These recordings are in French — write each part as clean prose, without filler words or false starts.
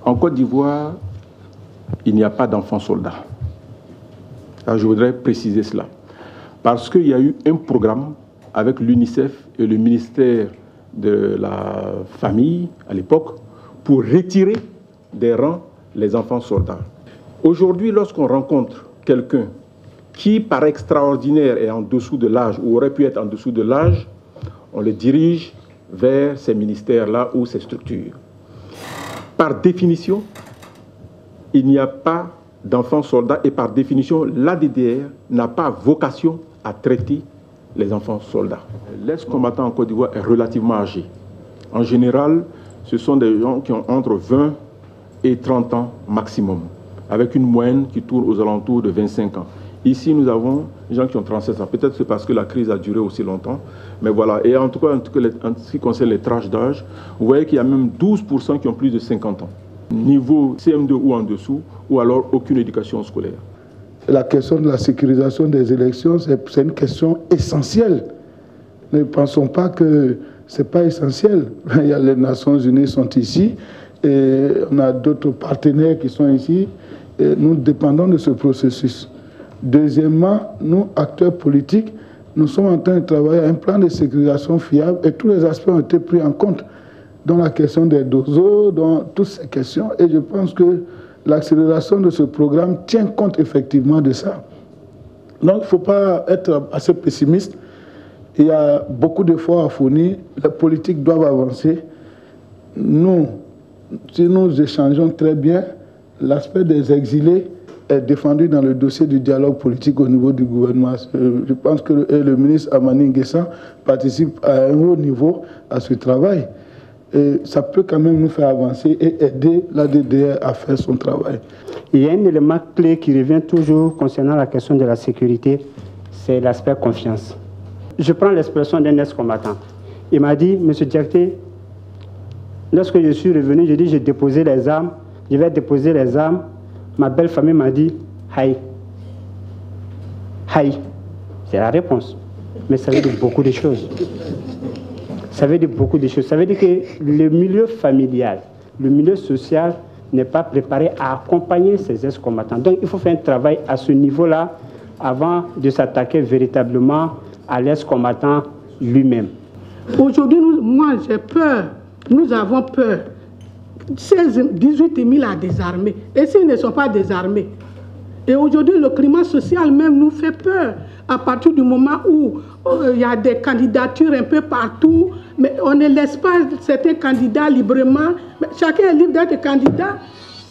En Côte d'Ivoire, il n'y a pas d'enfants soldats. Alors, je voudrais préciser cela. Parce qu'il y a eu un programme avec l'UNICEF et le ministère de la Famille, à l'époque, pour retirer des rangs les enfants soldats. Aujourd'hui, lorsqu'on rencontre quelqu'un qui, par extraordinaire, est en dessous de l'âge ou aurait pu être en dessous de l'âge, on le dirige vers ces ministères-là ou ces structures. Par définition, il n'y a pas d'enfants soldats et par définition, l'ADDR n'a pas vocation à traiter les enfants soldats. L'ex-combattant en Côte d'Ivoire est relativement âgé. En général, ce sont des gens qui ont entre 20 et 30 ans maximum, avec une moyenne qui tourne aux alentours de 25 ans. Ici, nous avons des gens qui ont 37 ans. Peut-être c'est parce que la crise a duré aussi longtemps. Mais voilà. Et en tout cas, en ce qui concerne les tranches d'âge, vous voyez qu'il y a même 12% qui ont plus de 50 ans. Niveau CM2 ou en dessous, ou alors aucune éducation scolaire. La question de la sécurisation des élections, c'est une question essentielle. Ne pensons pas que ce n'est pas essentiel. Il y a les Nations Unies sont ici, et on a d'autres partenaires qui sont ici. Et nous dépendons de ce processus. Deuxièmement, nous, acteurs politiques, nous sommes en train de travailler à un plan de sécurisation fiable et tous les aspects ont été pris en compte, dans la question des dozos, dans toutes ces questions. Et je pense que l'accélération de ce programme tient compte effectivement de ça. Donc, il ne faut pas être assez pessimiste. Il y a beaucoup d'efforts à fournir. Les politiques doivent avancer. Nous, si nous échangeons très bien, l'aspect des exilés est défendu dans le dossier du dialogue politique au niveau du gouvernement. Je pense que le ministre Amani Nguessan participe à un haut niveau à ce travail. Et ça peut quand même nous faire avancer et aider l'ADDR à faire son travail. Il y a un élément clé qui revient toujours concernant la question de la sécurité, c'est l'aspect confiance. Je prends l'expression d'un ex-combattant. Il m'a dit, M. Diakité, lorsque je suis revenu, j'ai dit, j'ai déposé les armes, je vais déposer les armes. Ma belle famille m'a dit, Haï. Haï. C'est la réponse. Mais ça veut dire beaucoup de choses. Ça veut dire beaucoup de choses. Ça veut dire que le milieu familial, le milieu social n'est pas préparé à accompagner ces ex-combattants. Donc il faut faire un travail à ce niveau-là avant de s'attaquer véritablement à l'ex-combattant lui-même. Aujourd'hui, moi j'ai peur, nous avons peur. 18 000 à désarmer. Et s'ils ne sont pas désarmés? Et aujourd'hui, le climat social même nous fait peur. À partir du moment où il y a des candidatures un peu partout, mais on ne laisse pas certains candidats librement. Mais chacun est libre d'être candidat.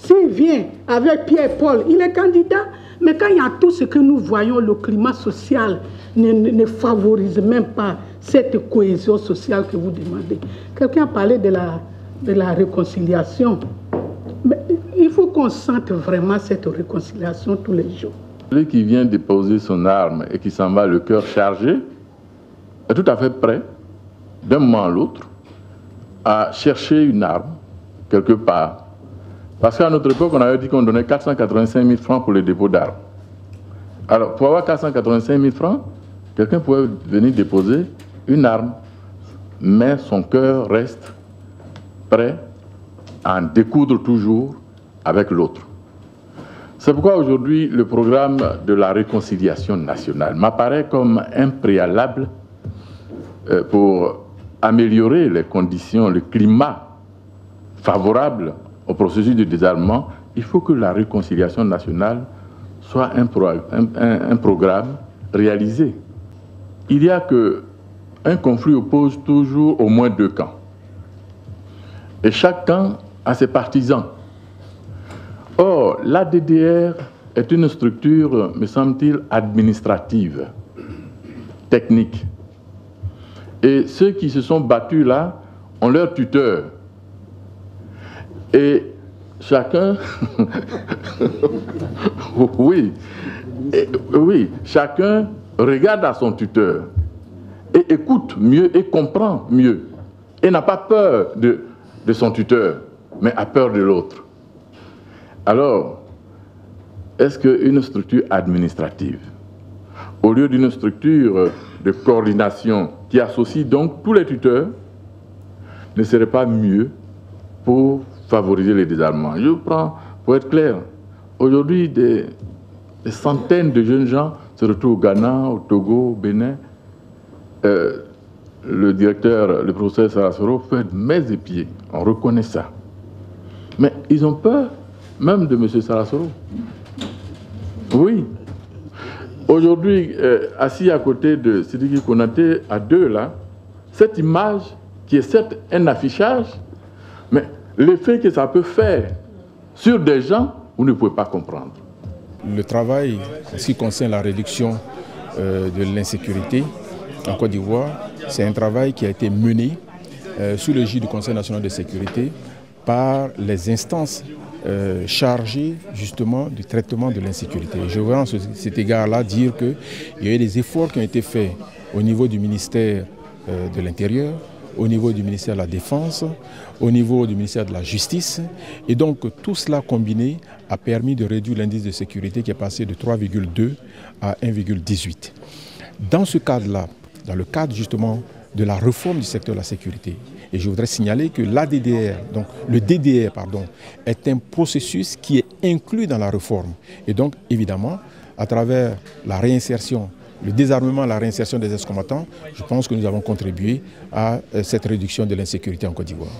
S'il vient avec Pierre et Paul, il est candidat. Mais quand il y a tout ce que nous voyons, le climat social ne favorise même pas cette cohésion sociale que vous demandez. Quelqu'un a parlé de la réconciliation. Mais il faut qu'on sente vraiment cette réconciliation tous les jours. Celui qui vient déposer son arme et qui s'en va le cœur chargé est tout à fait prêt, d'un moment à l'autre, à chercher une arme quelque part. Parce qu'à notre époque, on avait dit qu'on donnait 485 000 francs pour le dépôt d'armes. Alors, pour avoir 485 000 francs, quelqu'un pouvait venir déposer une arme, mais son cœur reste prêt à en découdre toujours avec l'autre. C'est pourquoi aujourd'hui, le programme de la réconciliation nationale m'apparaît comme un préalable pour améliorer les conditions, le climat favorable au processus de désarmement. Il faut que la réconciliation nationale soit un programme réalisé. Il y a qu'un conflit oppose toujours au moins deux camps. Et chaque camp a ses partisans. Or, l'ADDR est une structure, me semble-t-il, administrative, technique. Et ceux qui se sont battus là ont leur tuteur. Et chacun... oui, chacun regarde à son tuteur et écoute mieux et comprend mieux. Et n'a pas peur de son tuteur, mais a peur de l'autre. Alors, est-ce qu'une structure administrative, au lieu d'une structure de coordination qui associe donc tous les tuteurs, ne serait pas mieux pour favoriser le désarmement. Je prends, pour être clair, aujourd'hui, des centaines de jeunes gens se retrouvent au Ghana, au Togo, au Bénin. Le directeur, le professeur Sarasoro, fait mains et pieds. On reconnaît ça. Mais ils ont peur, même de M. Sarasoro. Oui. Aujourd'hui, assis à côté de Sidiki Konaté, à deux là, cette image qui est certes un affichage, mais l'effet que ça peut faire sur des gens, vous ne pouvez pas comprendre. Le travail en ce qui concerne la réduction de l'insécurité en Côte d'Ivoire, c'est un travail qui a été mené sous l'égide du Conseil national de sécurité par les instances chargées justement du traitement de l'insécurité. Je veux en cet égard-là dire qu'il y a eu des efforts qui ont été faits au niveau du ministère de l'Intérieur, au niveau du ministère de la Défense, au niveau du ministère de la Justice. Et donc tout cela combiné a permis de réduire l'indice de sécurité qui est passé de 3,2 à 1,18. Dans ce cadre-là, dans le cadre justement de la réforme du secteur de la sécurité, et je voudrais signaler que l'ADDR, donc le DDR, pardon, est un processus qui est inclus dans la réforme. Et donc évidemment, à travers la réinsertion, le désarmement, la réinsertion des ex-combattants, je pense que nous avons contribué à cette réduction de l'insécurité en Côte d'Ivoire.